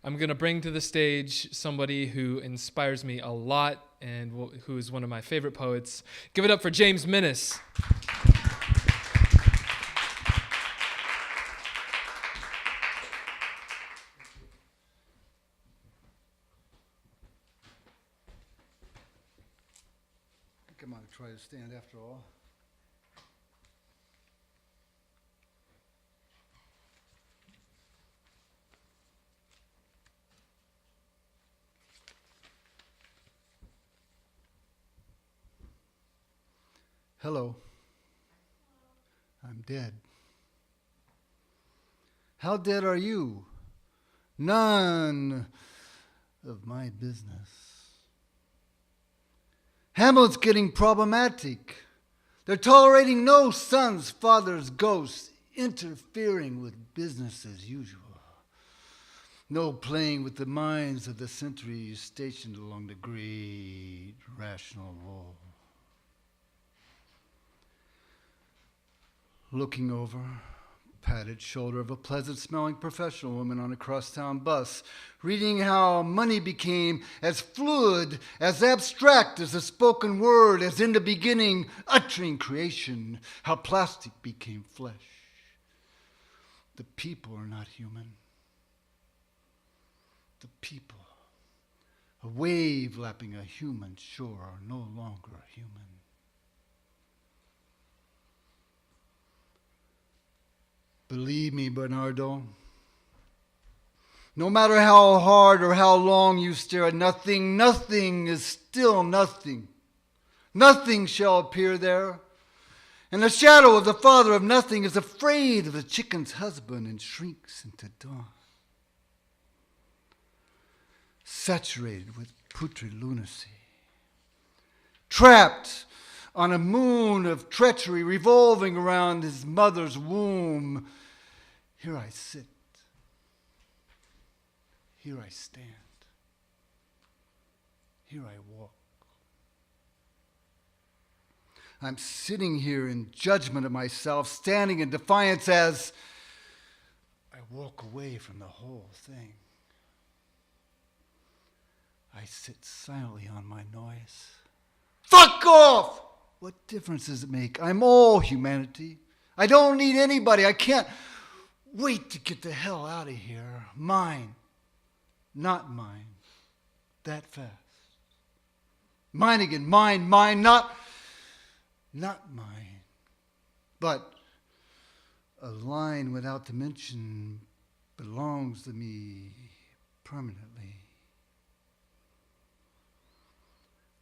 I'm going to bring to the stage somebody who inspires me a lot and who is one of my favorite poets. Give it up for James Minnis. I think I might try to stand after all. Hello. I'm dead. How dead are you? None of my business. Hamlet's getting problematic. They're tolerating no sons, fathers, ghosts, interfering with business as usual. No playing with the minds of the sentries stationed along the great rational wall. Looking over, padded shoulder of a pleasant-smelling professional woman on a crosstown bus, reading how money became as fluid, as abstract as the spoken word, as in the beginning, uttering creation, how plastic became flesh. The people are not human. The people, a wave lapping a human shore, are no longer human. Believe me, Bernardo, no matter how hard or how long you stare at nothing, nothing is still nothing. Nothing shall appear there. And the shadow of the father of nothing is afraid of the chicken's husband and shrinks into dawn. Saturated with putrid lunacy. Trapped on a moon of treachery revolving around his mother's womb. Here I sit. Here I stand. Here I walk. I'm sitting here in judgment of myself, standing in defiance as I walk away from the whole thing. I sit silently on my noise. Fuck off! What difference does it make? I'm all humanity. I don't need anybody. I can't wait to get the hell out of here. Mine, not mine. That fast. Mine again. Mine, not mine. But a line without dimension belongs to me permanently.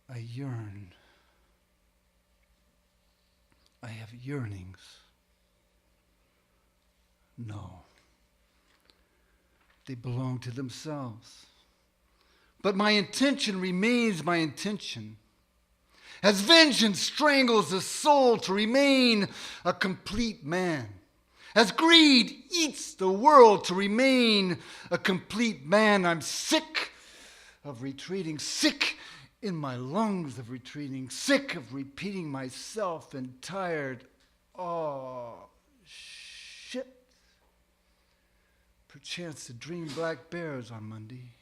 I yearn. I have yearnings. No. They belong to themselves. But my intention remains my intention. As vengeance strangles the soul to remain a complete man. As greed eats the world to remain a complete man. I'm sick of retreating, sick in my lungs of retreating, sick of repeating myself and tired. Oh, shit. Perchance to dream black bears on Monday.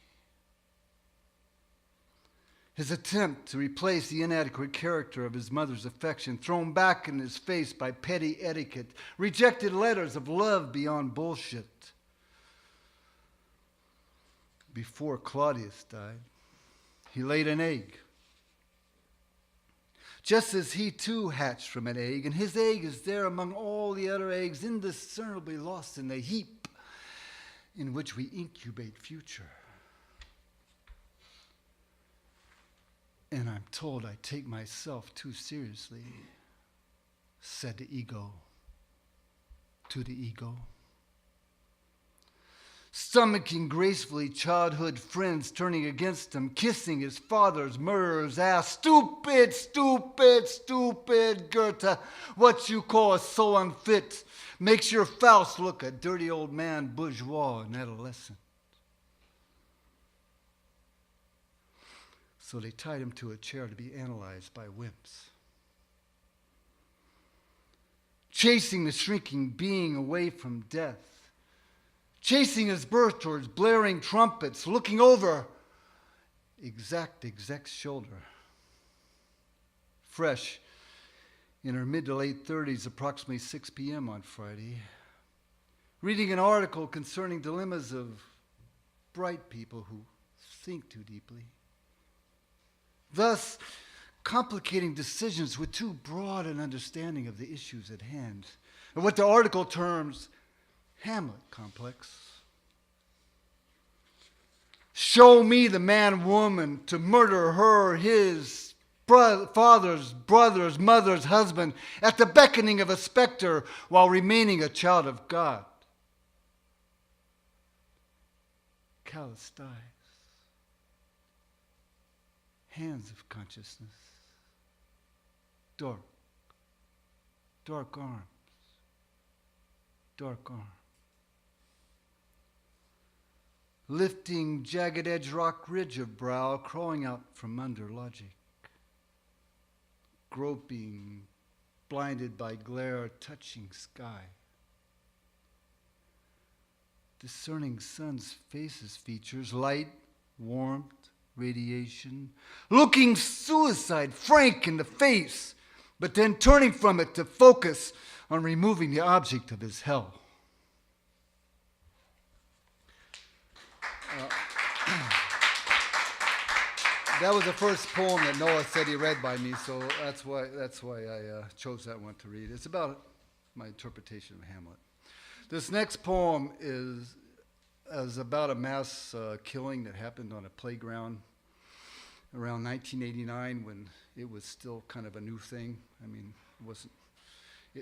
His attempt to replace the inadequate character of his mother's affection, thrown back in his face by petty etiquette, rejected letters of love beyond bullshit. Before Claudius died, he laid an egg. Just as he too hatched from an egg, and his egg is there among all the other eggs, indiscernibly lost in the heap in which we incubate future. And I'm told I take myself too seriously, said the ego to the ego. Stomaching gracefully childhood friends turning against him, kissing his father's murderer's ass. Stupid, stupid, stupid, Goethe. What you call so unfit makes your Faust look a dirty old man bourgeois and adolescent. So they tied him to a chair to be analyzed by wimps. Chasing the shrinking being away from death. chasing his birth towards blaring trumpets, looking over exec's shoulder. Fresh in her mid to late 30s, approximately 6 p.m. on Friday, reading an article concerning dilemmas of bright people who think too deeply, thus complicating decisions with too broad an understanding of the issues at hand, and what the article terms Hamlet complex. Show me the man woman to murder her, his father's, brother's, mother's husband at the beckoning of a specter while remaining a child of God. Callous thighs, hands of consciousness, dark arms, dark arms. Lifting jagged edge rock ridge of brow, crawling out from under logic. Groping, blinded by glare, touching sky. Discerning sun's faces features, light, warmth, radiation. Looking suicide frank in the face, but then turning from it to focus on removing the object of his hell. That was the first poem that Noah said he read by me, so that's why I chose that one to read. It's about my interpretation of Hamlet. This next poem is about a mass killing that happened on a playground around 1989 when it was still kind of a new thing. I mean, it wasn't.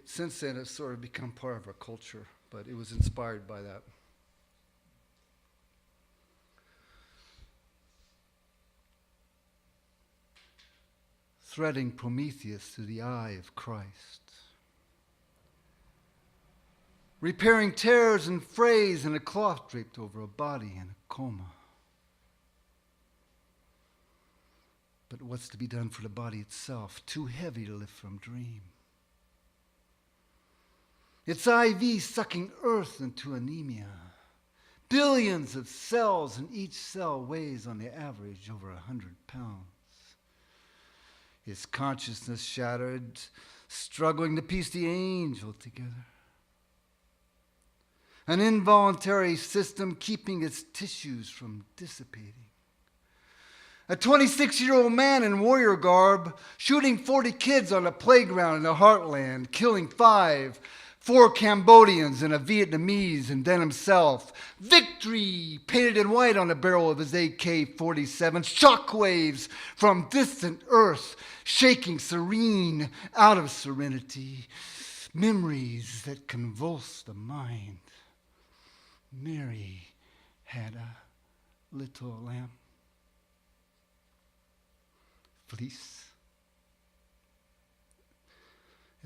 Since then, it's sort of become part of our culture, but it was inspired by that. Threading Prometheus through the eye of Christ. Repairing tears and frays in a cloth draped over a body in a coma. But what's to be done for the body itself? Too heavy to lift from dream. Its IV sucking earth into anemia. Billions of cells, and each cell weighs on the average over 100 pounds. His consciousness shattered, struggling to piece the angel together. An involuntary system keeping its tissues from dissipating. A 26-year-old man in warrior garb shooting 40 kids on a playground in the heartland, killing 4 Cambodians and a Vietnamese, and then himself. Victory painted in white on the barrel of his AK-47. Shockwaves from distant earth, shaking serene out of serenity. Memories that convulse the mind. Mary had a little lamb. Fleece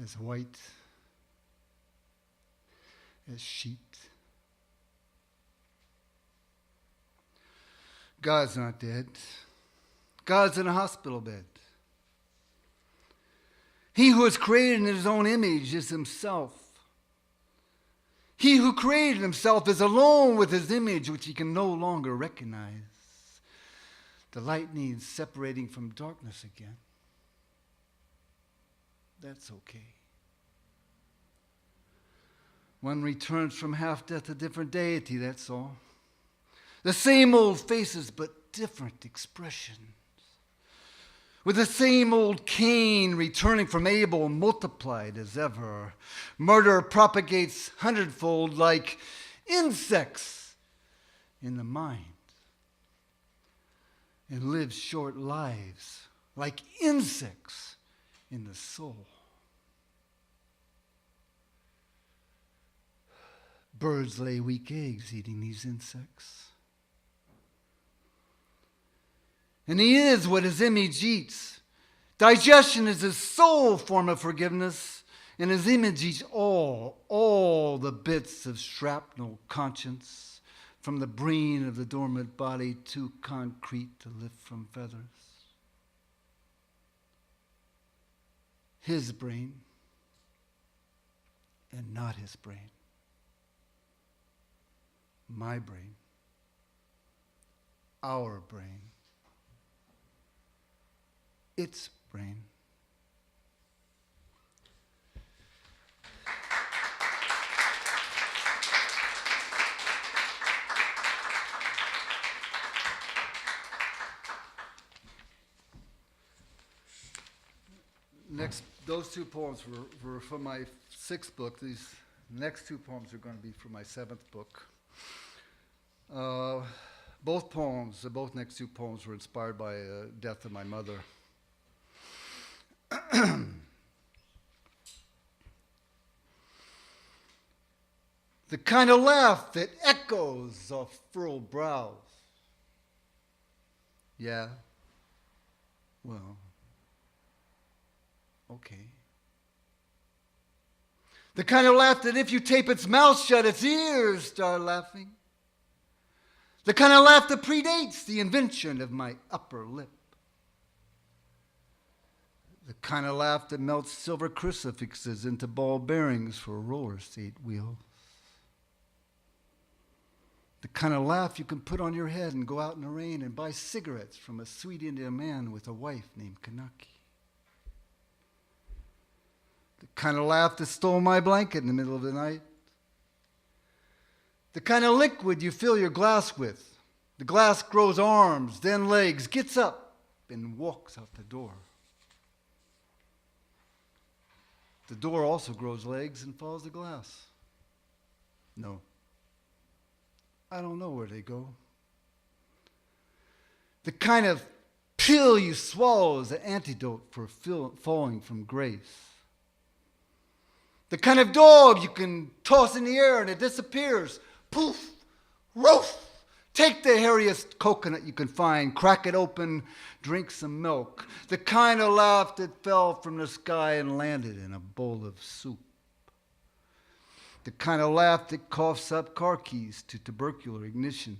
as white as sheet. God's not dead. God's in a hospital bed. He who is created in his own image is himself. He who created himself is alone with his image, which he can no longer recognize. The lightning separating from darkness again. That's okay. One returns from half-death to different deity, that's all. The same old faces, but different expressions. With the same old Cain returning from Abel, multiplied as ever. Murder propagates hundredfold like insects in the mind. And lives short lives like insects in the soul. Birds lay weak eggs eating these insects. And he is what his image eats. Digestion is his sole form of forgiveness, and his image eats all the bits of shrapnel conscience, from the brain of the dormant body too concrete to lift from feathers. His brain, and not his brain. my brain, our brain, its brain. Those two poems were from my sixth book. These next two poems are going to be from my seventh book. Both next two poems were inspired by the death of my mother. The kind of laugh that echoes off furrowed brows. Yeah, well, okay. The kind of laugh that if you tape its mouth shut, its ears start laughing. The kind of laugh that predates the invention of my upper lip. The kind of laugh that melts silver crucifixes into ball bearings for roller skate wheels. The kind of laugh you can put on your head and go out in the rain and buy cigarettes from a sweet Indian man with a wife named Kanaki. The kind of laugh that stole my blanket in the middle of the night. The kind of liquid you fill your glass with. The glass grows arms, then legs, gets up, and walks out the door. The door also grows legs and follows the glass. No. I don't know where they go. The kind of pill you swallow is an antidote for falling from grace. The kind of dog you can toss in the air and it disappears. Poof, roof. Take the hairiest coconut you can find, crack it open, drink some milk. The kind of laugh that fell from the sky and landed in a bowl of soup. The kind of laugh that coughs up car keys to tubercular ignitions.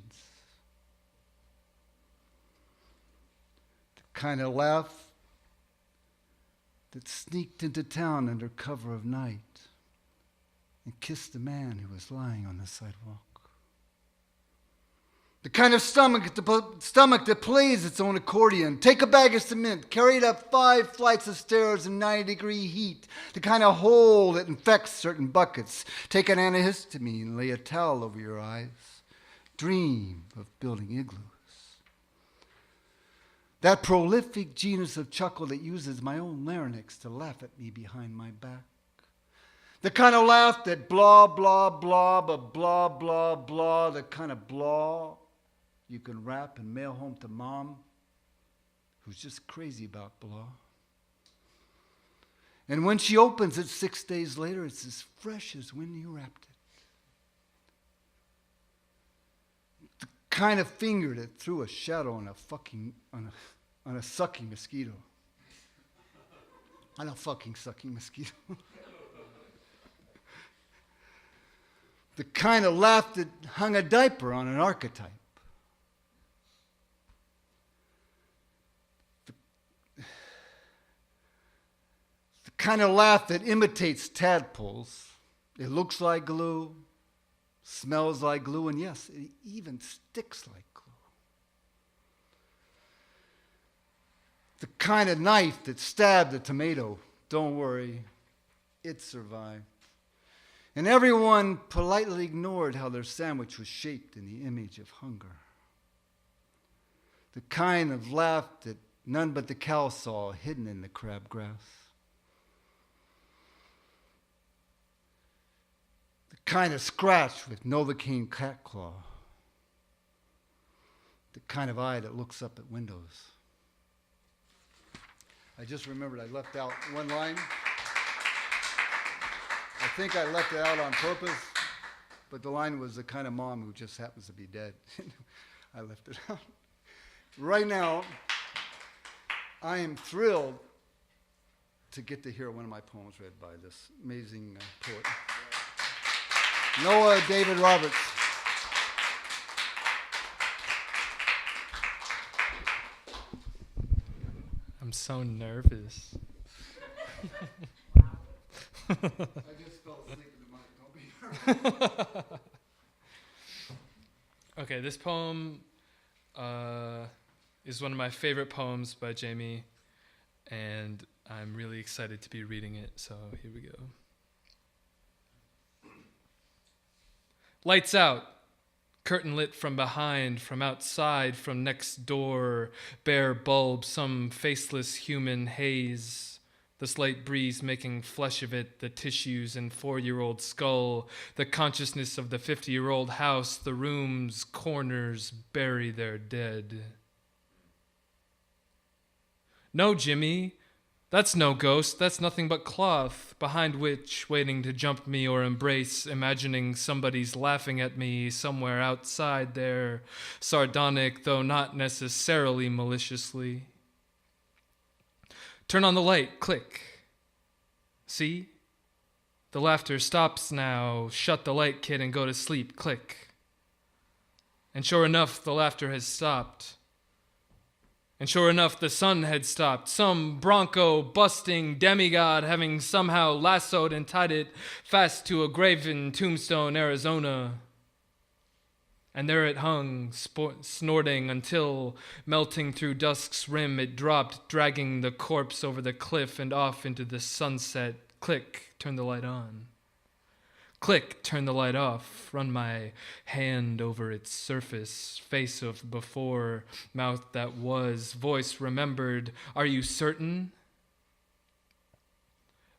The kind of laugh that sneaked into town under cover of night and kissed the man who was lying on the sidewalk. The kind of stomach that plays its own accordion. Take a bag of cement, carry it up 5 flights of stairs in 90-degree heat. The kind of hole that infects certain buckets. Take an antihistamine and lay a towel over your eyes. Dream of building igloos. That prolific genus of chuckle that uses my own larynx to laugh at me behind my back. The kind of laugh that blah, blah, blah, but blah, blah, blah. The kind of blah you can wrap and mail home to mom, who's just crazy about blah. And when she opens it 6 days later, it's as fresh as when you wrapped it. The kind of finger that threw a shadow on a sucking mosquito. On a fucking sucking mosquito. The kind of laugh that hung a diaper on an archetype. The kind of laugh that imitates tadpoles. It looks like glue, smells like glue, and yes, it even sticks like glue. The kind of knife that stabbed a tomato. Don't worry, it survived. And everyone politely ignored how their sandwich was shaped in the image of hunger. The kind of laugh that none but the cow saw hidden in the crabgrass. The kind of scratch with Novocaine cat claw. The kind of eye that looks up at windows. I just remembered I left out one line. I think I left it out on purpose, but the line was the kind of mom who just happens to be dead. I left it out. Right now, I am thrilled to get to hear one of my poems read by this amazing poet, Noah David Roberts. I'm so nervous. I just fell asleep in the mic. Don't be nervous. Okay, this poem is one of my favorite poems by Jamie, and I'm really excited to be reading it, so here we go. Lights out. Curtain lit from behind, from outside, from next door, bare bulb, some faceless human haze. The slight breeze making flesh of it, the tissues and 4-year-old skull, the consciousness of the 50-year-old house, the room's corners bury their dead. No, Jimmy, that's no ghost, that's nothing but cloth, behind which, waiting to jump me or embrace, imagining somebody's laughing at me somewhere outside there, sardonic, though not necessarily maliciously. Turn on the light, click. See? The laughter stops now. Shut the light, kid, and go to sleep, click. And sure enough, the laughter has stopped. And sure enough, the sun had stopped. Some bronco-busting demigod having somehow lassoed and tied it fast to a grave in Tombstone, Arizona. And there it hung, snorting, until, melting through dusk's rim, it dropped, dragging the corpse over the cliff and off into the sunset. Click, turn the light on. Click, turn the light off. Run my hand over its surface. Face of before, mouth that was, voice remembered. Are you certain?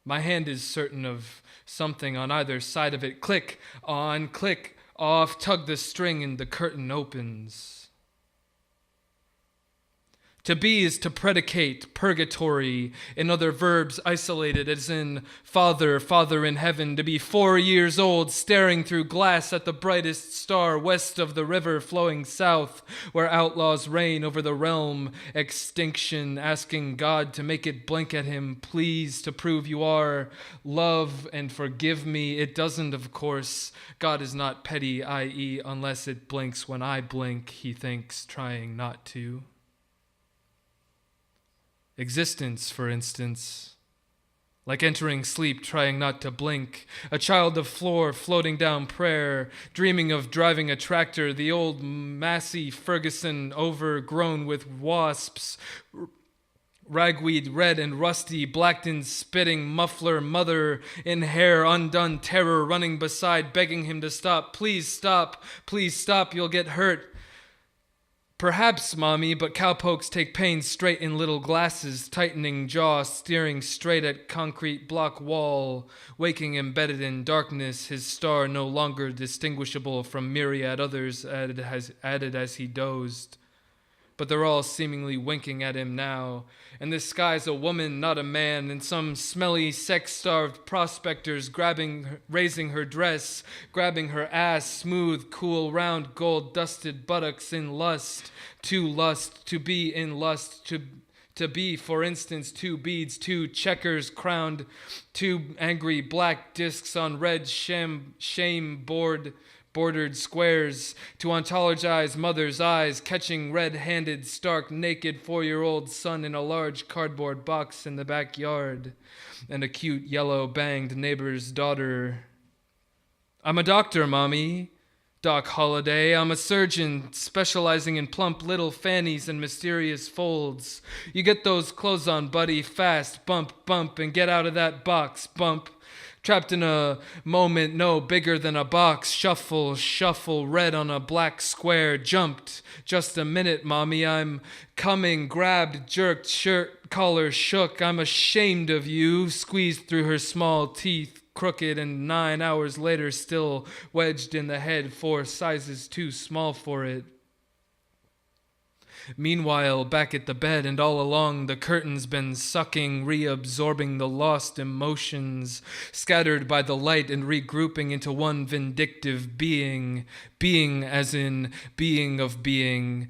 My hand is certain of something on either side of it. Click, on, click. Off, tug the string, and the curtain opens. To be is to predicate, purgatory, in other verbs isolated, as in Father, Father in heaven, to be 4 years old, staring through glass at the brightest star west of the river flowing south, where outlaws reign over the realm, extinction, asking God to make it blink at him, please, to prove you are, love and forgive me. It doesn't, of course. God is not petty, i.e., unless it blinks when I blink, he thinks, trying not to. Existence, for instance, like entering sleep, trying not to blink, a child of floor floating down prayer, dreaming of driving a tractor, the old Massey Ferguson overgrown with wasps, ragweed red and rusty, blacked and spitting, muffler, mother in hair, undone terror running beside, begging him to stop, please stop, you'll get hurt. Perhaps, Mommy, but cowpokes take pains straight in little glasses, tightening jaw, steering straight at concrete block wall, waking embedded in darkness, his star no longer distinguishable from myriad others added as he dozed. But they're all seemingly winking at him now, and this sky's a woman, not a man, and some smelly, sex-starved prospectors raising her dress, grabbing her ass, smooth, cool, round, gold-dusted buttocks in lust, to be in lust, to be, for instance, 2 beads, 2 checkers crowned, 2 angry black discs on red bordered squares, to ontologize mother's eyes, catching red-handed, stark, naked 4-year-old son in a large cardboard box in the backyard, and a cute yellow-banged neighbor's daughter. I'm a doctor, Mommy. Doc Holliday. I'm a surgeon specializing in plump little fannies and mysterious folds. You get those clothes on, buddy, fast, bump, bump, and get out of that box, bump. Trapped in a moment no bigger than a box, shuffle, red on a black square, jumped. Just a minute, Mommy, I'm coming, grabbed, jerked, shirt collar shook. I'm ashamed of you, squeezed through her small teeth, crooked, and 9 hours later still wedged in the head, 4 sizes too small for it. Meanwhile, back at the bed and all along, the curtain's been sucking, reabsorbing the lost emotions, scattered by the light and regrouping into one vindictive being. Being as in being of being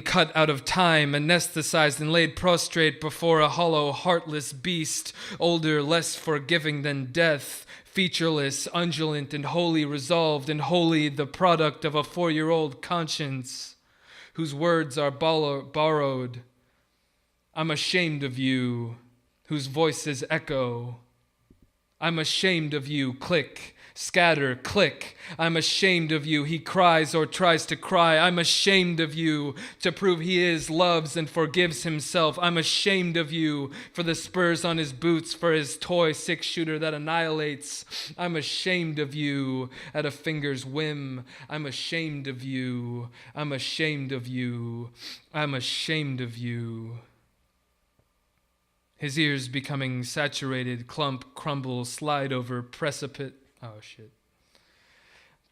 cut out of time, anesthetized and laid prostrate before a hollow, heartless beast, older, less forgiving than death, featureless, undulant, and wholly resolved, and wholly the product of a 4-year-old conscience, whose words are borrowed. I'm ashamed of you, whose voices echo. I'm ashamed of you, click. Scatter, click. I'm ashamed of you. He cries or tries to cry. I'm ashamed of you. To prove he is, loves, and forgives himself. I'm ashamed of you. For the spurs on his boots, for his toy six-shooter that annihilates. I'm ashamed of you. At a finger's whim. I'm ashamed of you. I'm ashamed of you. I'm ashamed of you. His ears becoming saturated, clump, crumble, slide over, precipice. Oh, shit.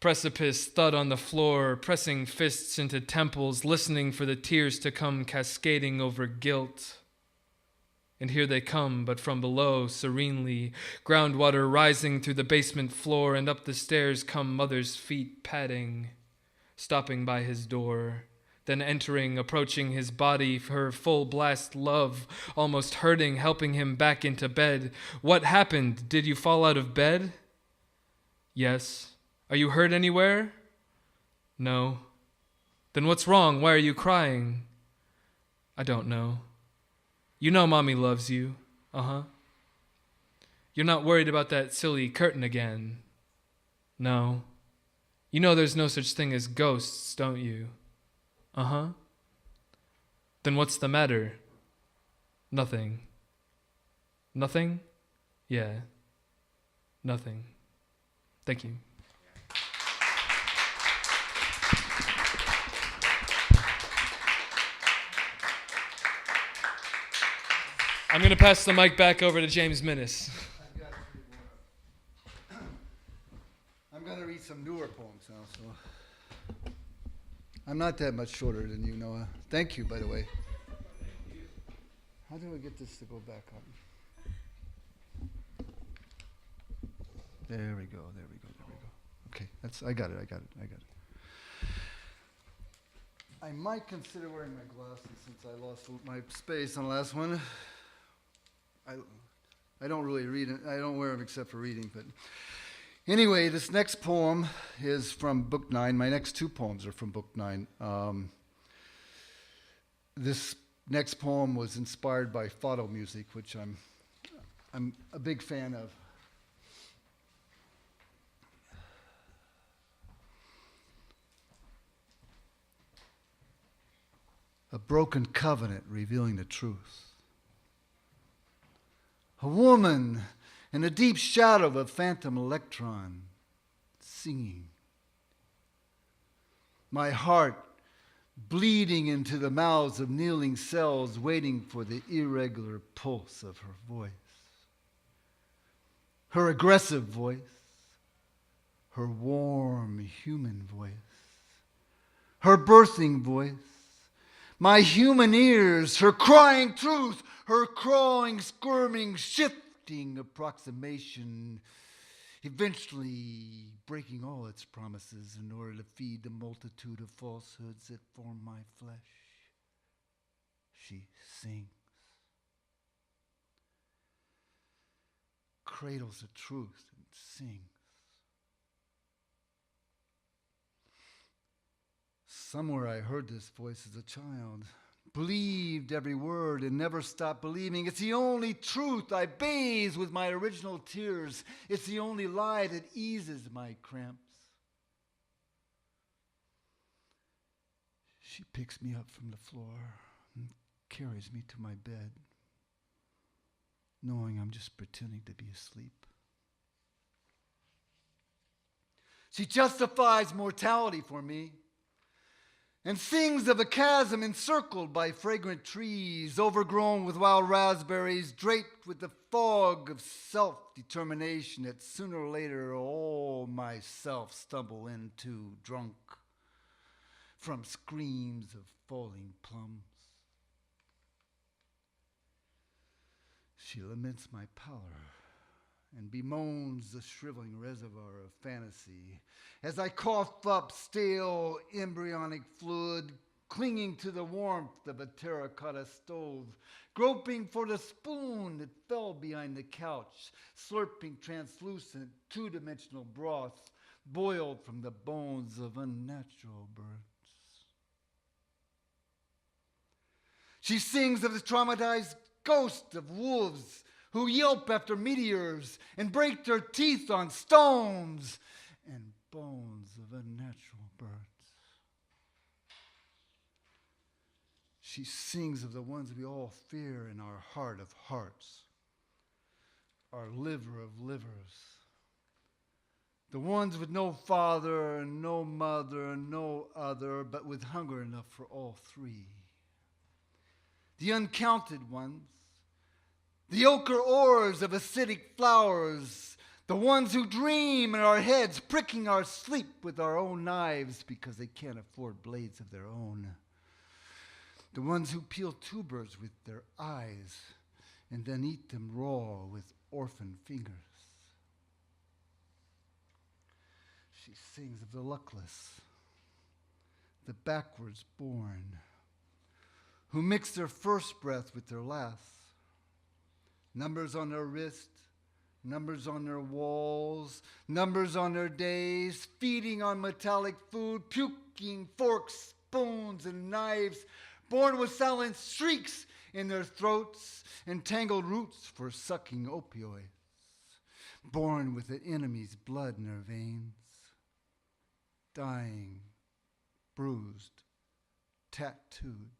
Precipice, thud on the floor, pressing fists into temples, listening for the tears to come cascading over guilt. And here they come, but from below, serenely, groundwater rising through the basement floor, and up the stairs come mother's feet padding, stopping by his door. Then entering, approaching his body, her full blast love, almost hurting, helping him back into bed. What happened? Did you fall out of bed? Yes. Are you hurt anywhere? No. Then what's wrong? Why are you crying? I don't know. You know Mommy loves you. Uh-huh. You're not worried about that silly curtain again? No. You know there's no such thing as ghosts, don't you? Uh-huh. Then what's the matter? Nothing. Nothing? Yeah. Nothing. Thank you. I'm going to pass the mic back over to James Minnis. I've got three more. I'm going to read some newer poems now, so I'm not that much shorter than you, Noah. Thank you, by the way. How do I get this to go back up? There we go. Okay, I got it. I might consider wearing my glasses since I lost my space on the last one. I don't really read it. I don't wear them except for reading. But anyway, this next poem is from Book 9. My next two poems are from Book 9. This next poem was inspired by photo music, which I'm a big fan of. A broken covenant revealing the truth. A woman in the deep shadow of a phantom electron singing. My heart bleeding into the mouths of kneeling cells waiting for the irregular pulse of her voice. Her aggressive voice. Her warm human voice. Her birthing voice. My human ears, her crying truth, her clawing, squirming, shifting approximation, eventually breaking all its promises in order to feed the multitude of falsehoods that form my flesh. She sings. Cradles the truth and sings. Somewhere I heard this voice as a child, believed every word and never stopped believing. It's the only truth I bathe with my original tears. It's the only lie that eases my cramps. She picks me up from the floor and carries me to my bed, knowing I'm just pretending to be asleep. She justifies mortality for me, and sings of a chasm encircled by fragrant trees, overgrown with wild raspberries, draped with the fog of self-determination that sooner or later all myself stumble into, drunk from screams of falling plums. She laments my pallor and bemoans the shriveling reservoir of fantasy as I cough up stale embryonic fluid, clinging to the warmth of a terracotta stove, groping for the spoon that fell behind the couch, slurping translucent two-dimensional broth boiled from the bones of unnatural birds. She sings of the traumatized ghost of wolves who yelp after meteors and break their teeth on stones and bones of unnatural birds. She sings of the ones we all fear in our heart of hearts, our liver of livers, the ones with no father and no mother and no other, but with hunger enough for all three. The uncounted ones, the ochre ores of acidic flowers, the ones who dream in our heads, pricking our sleep with our own knives because they can't afford blades of their own. The ones who peel tubers with their eyes and then eat them raw with orphan fingers. She sings of the luckless, the backwards born, who mix their first breath with their last. Numbers on their wrist, numbers on their walls, numbers on their days, feeding on metallic food, puking forks, spoons, and knives, born with silent shrieks in their throats and tangled roots for sucking opioids, born with the enemy's blood in their veins, dying, bruised, tattooed,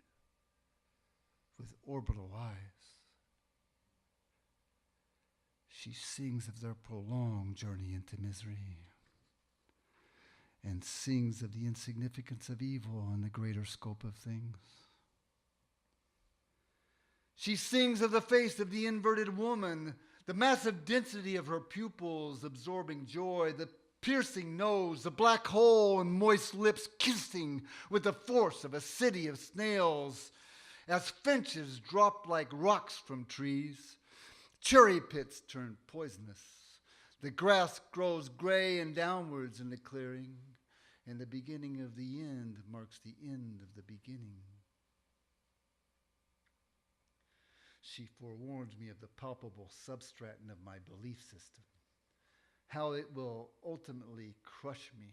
with orbital eyes. She sings of their prolonged journey into misery and sings of the insignificance of evil in the greater scope of things. She sings of the face of the inverted woman, the massive density of her pupils absorbing joy, the piercing nose, the black hole and moist lips kissing with the force of a city of snails, as finches drop like rocks from trees. Cherry pits turn poisonous. The grass grows gray and downwards in the clearing, and the beginning of the end marks the end of the beginning. She forewarns me of the palpable substratum of my belief system, how it will ultimately crush me.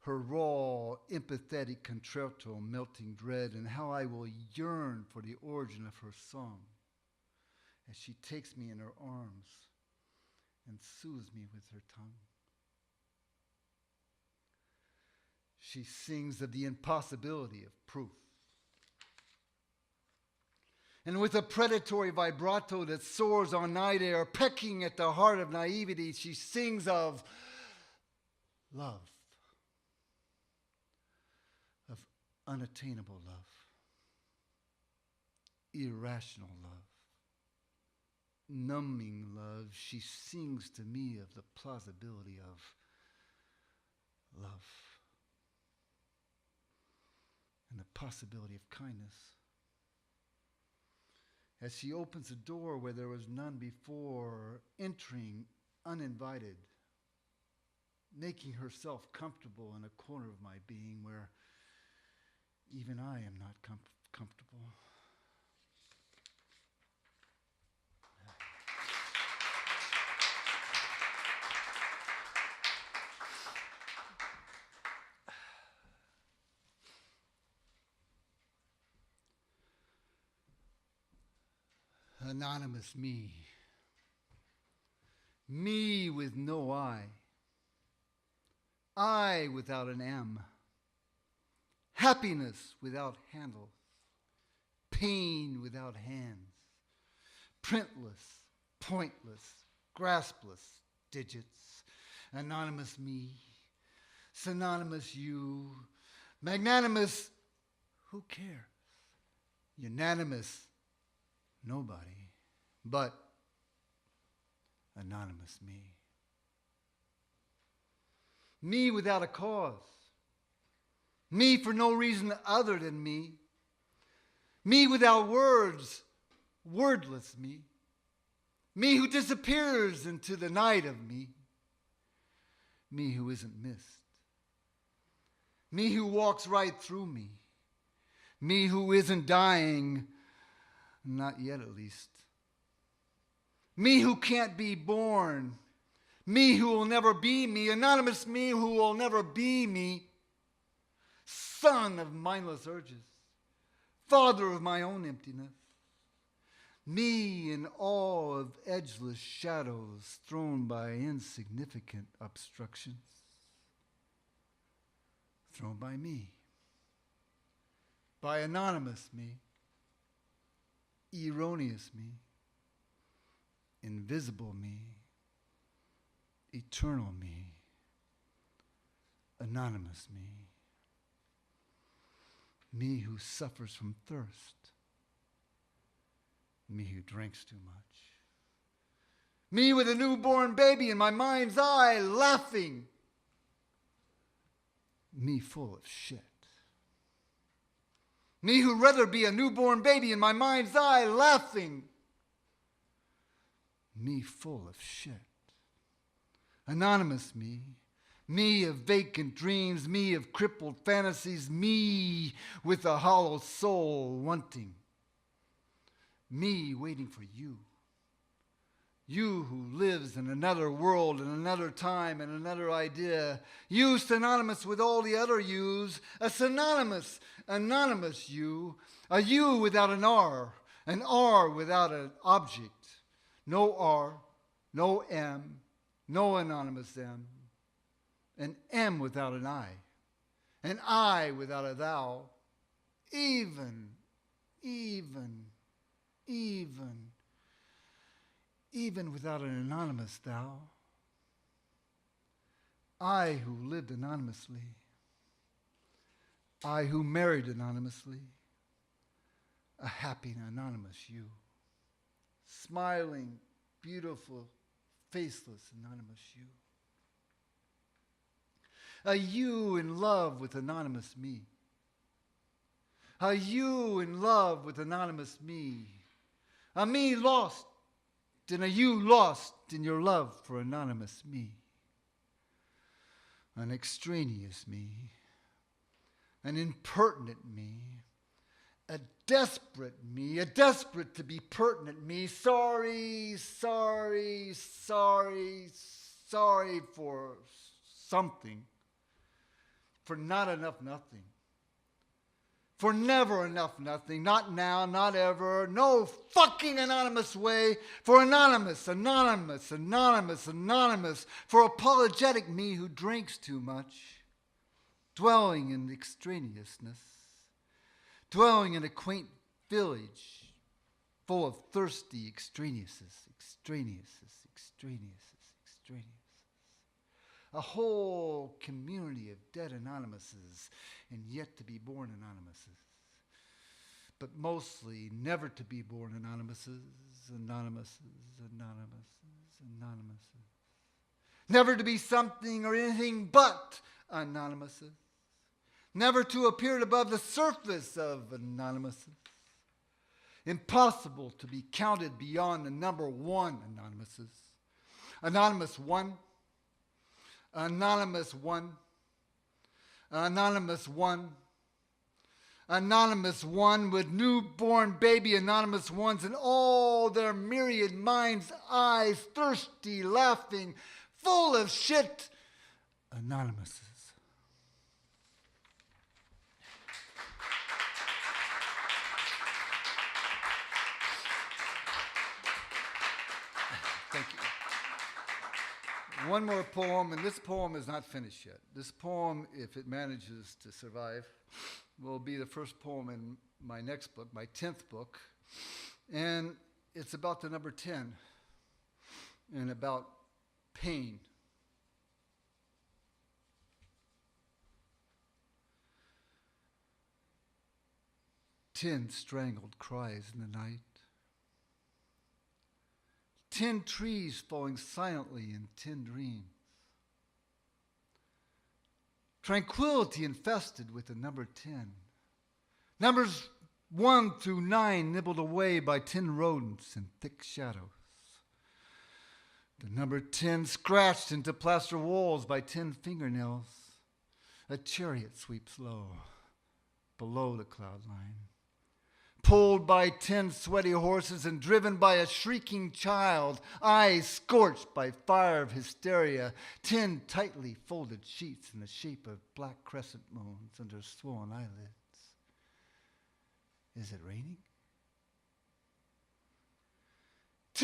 Her raw, empathetic contralto melting dread, and how I will yearn for the origin of her song as she takes me in her arms and soothes me with her tongue. She sings of the impossibility of proof. And with a predatory vibrato that soars on night air, pecking at the heart of naivety, she sings of love, of unattainable love, irrational love, numbing love. She sings to me of the plausibility of love and the possibility of kindness. As she opens a door where there was none before, entering uninvited, making herself comfortable in a corner of my being where even I am not comfortable. Anonymous me. Me with no I. I without an M. Happiness without handles. Pain without hands. Printless, pointless, graspless digits. Anonymous me. Synonymous you. Magnanimous, who cares? Unanimous, nobody, but anonymous me. Me without a cause. Me for no reason other than me. Me without words, wordless me. Me who disappears into the night of me. Me who isn't missed. Me who walks right through me. Me who isn't dying, not yet at least. Me who can't be born. Me who will never be me. Anonymous me who will never be me. Son of mindless urges. Father of my own emptiness. Me in awe of edgeless shadows thrown by insignificant obstructions. Thrown by me. By anonymous me. Erroneous me. Invisible me. Eternal me. Anonymous me. Me who suffers from thirst. Me who drinks too much. Me with a newborn baby in my mind's eye laughing. Me full of shit. Me who'd rather be a newborn baby in my mind's eye laughing. Me full of shit. Anonymous me. Me of vacant dreams, me of crippled fantasies, me with a hollow soul wanting. Me waiting for you. You who lives in another world, in another time, in another idea. You synonymous with all the other yous. A synonymous, anonymous you. A you without an R without an object. No R, no M, no anonymous M. An M without an I without a thou, even without an anonymous thou. I who lived anonymously, I who married anonymously, a happy and anonymous you, smiling, beautiful, faceless, anonymous you. A you in love with anonymous me. A you in love with anonymous me. A me lost and a you lost in your love for anonymous me. An extraneous me. An impertinent me. A desperate me. A desperate to be pertinent me. Sorry for something. For not enough nothing. For never enough nothing. Not now, not ever. No fucking anonymous way. For anonymous. For apologetic me who drinks too much. Dwelling in extraneousness. Dwelling in a quaint village full of thirsty extraneouses. A whole community of dead anonymouses and yet to be born anonymouses. But mostly never to be born anonymouses. Never to be something or anything but anonymouses. Never to appear above the surface of anonymouses. Impossible to be counted beyond the number one anonymouses. Anonymous one. Anonymous one. Anonymous one. Anonymous one with newborn baby anonymous ones in all their myriad minds' eyes, thirsty, laughing, full of shit. Anonymouses. Thank you. One more poem, and this poem is not finished yet. This poem, if it manages to survive, will be the first poem in my next book, my 10th book. And it's about the number 10 and about pain. Ten strangled cries in the night. 10 trees falling silently in 10 dreams. Tranquility infested with the number 10. Numbers 1 through 9 nibbled away by 10 rodents in thick shadows. The number 10 scratched into plaster walls by 10 fingernails. A chariot sweeps low, below the cloud line. Pulled by 10 sweaty horses and driven by a shrieking child, eyes scorched by fire of hysteria, 10 tightly folded sheets in the shape of black crescent moons under swollen eyelids. Is it raining?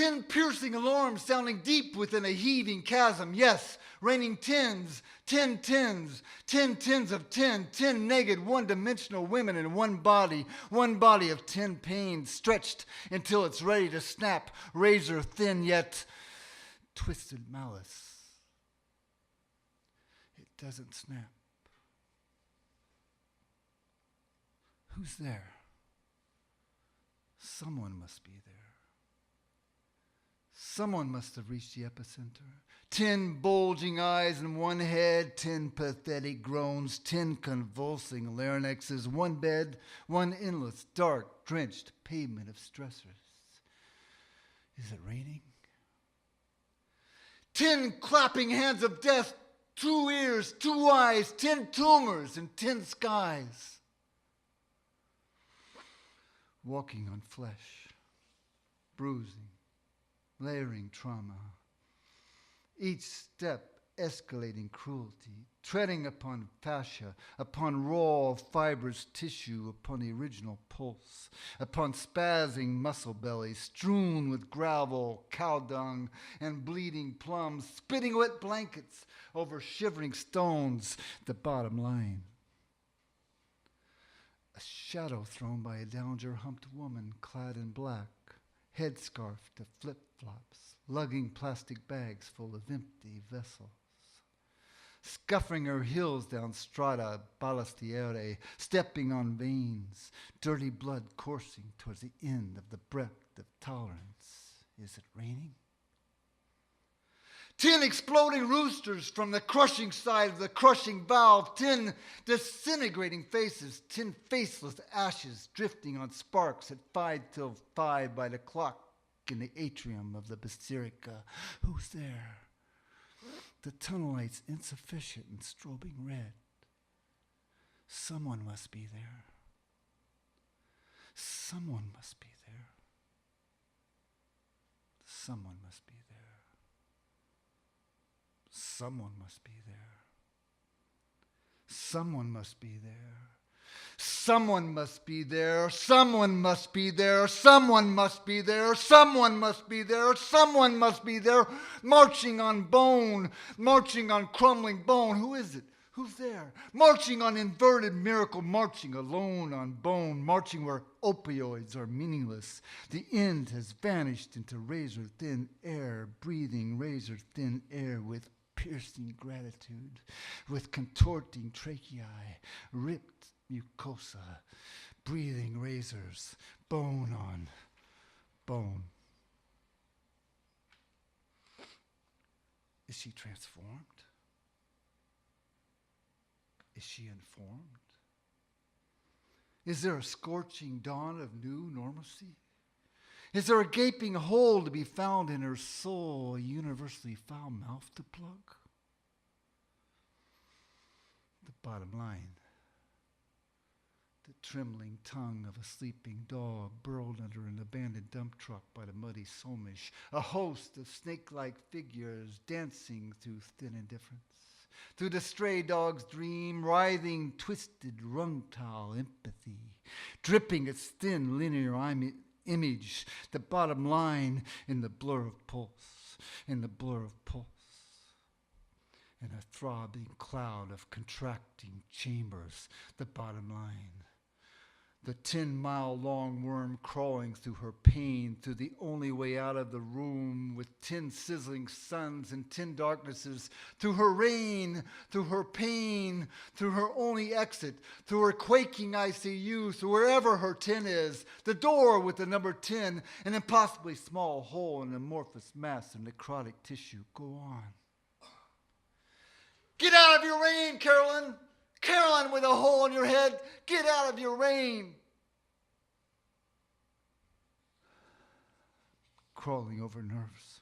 10 piercing alarms sounding deep within a heaving chasm. Yes, raining tens, 10 tens, 10 tens of 10, 10 naked one-dimensional women in one body of 10 pains, stretched until it's ready to snap, razor thin yet twisted malice. It doesn't snap. Who's there? Someone must be there. Someone must have reached the epicenter. 10 bulging eyes in one head, 10 pathetic groans, 10 convulsing larynxes, one bed, one endless, dark, drenched pavement of stressors. Is it raining? 10 clapping hands of death, 2 ears, 2 eyes, 10 tumors, and 10 skies. Walking on flesh, bruising, layering trauma. Each step escalating cruelty, treading upon fascia, upon raw fibrous tissue, upon the original pulse, upon spazzing muscle bellies, strewn with gravel, cow dung, and bleeding plums, spitting wet blankets over shivering stones, the bottom line. A shadow thrown by a downer-humped woman clad in black, headscarf to flip-flops, lugging plastic bags full of empty vessels. Scuffing her heels down strata balastiere, stepping on veins, dirty blood coursing towards the end of the breadth of tolerance. Is it raining? 10 exploding roosters from the crushing side of the crushing valve, 10 disintegrating faces, 10 faceless ashes drifting on sparks at 5 till 5 by the clock in the atrium of the Basilica. Who's there? The tunnel light's insufficient and strobing red. Someone must be there. Someone must be there. Someone must be there. Someone must be there. Someone must be there. Someone must be there. Someone must be there. Someone must be there. Someone must be there. Someone must be there. Marching on bone, marching on crumbling bone. Who is it? Who's there? Marching on inverted miracle, marching alone on bone, marching where opioids are meaningless. The end has vanished into razor-thin air, breathing razor-thin air with piercing gratitude, with contorting tracheae, ripped mucosa, breathing razors, bone on bone. Is she transformed? Is she informed? Is there a scorching dawn of new normalcy? Is there a gaping hole to be found in her soul, a universally foul mouth to plug? The bottom line. The trembling tongue of a sleeping dog burrowed under an abandoned dump truck by the muddy Somish. A host of snake-like figures dancing through thin indifference. Through the stray dog's dream, writhing, twisted, wrung-towel empathy, dripping its thin, linear image, the bottom line in the blur of pulse, in the blur of pulse, in a throbbing cloud of contracting chambers, the bottom line. The 10-mile-long worm crawling through her pain, through the only way out of the room, with 10 sizzling suns and 10 darknesses, through her rain, through her pain, through her only exit, through her quaking ICU, through wherever her 10 is, the door with the number 10, an impossibly small hole, an amorphous mass of necrotic tissue. Go on. Get out of your rain, Carolyn! Caroline with a hole in your head, get out of your rain. Crawling over nerves,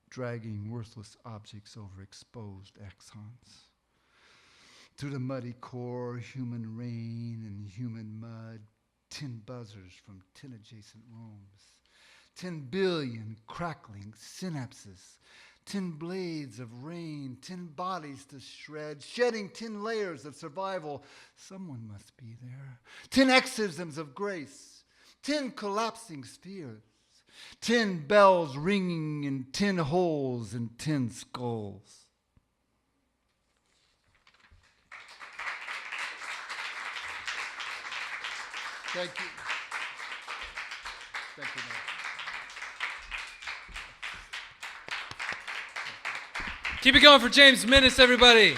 dragging worthless objects over exposed axons. Through the muddy core, human rain and human mud, 10 buzzers from 10 adjacent rooms, 10 billion crackling synapses, 10 blades of rain, 10 bodies to shred, shedding 10 layers of survival. Someone must be there. 10 exorcisms of grace, 10 collapsing spheres, 10 bells ringing in 10 holes and 10 skulls. Thank you. Thank you, man. Keep it going for James Minnis, everybody.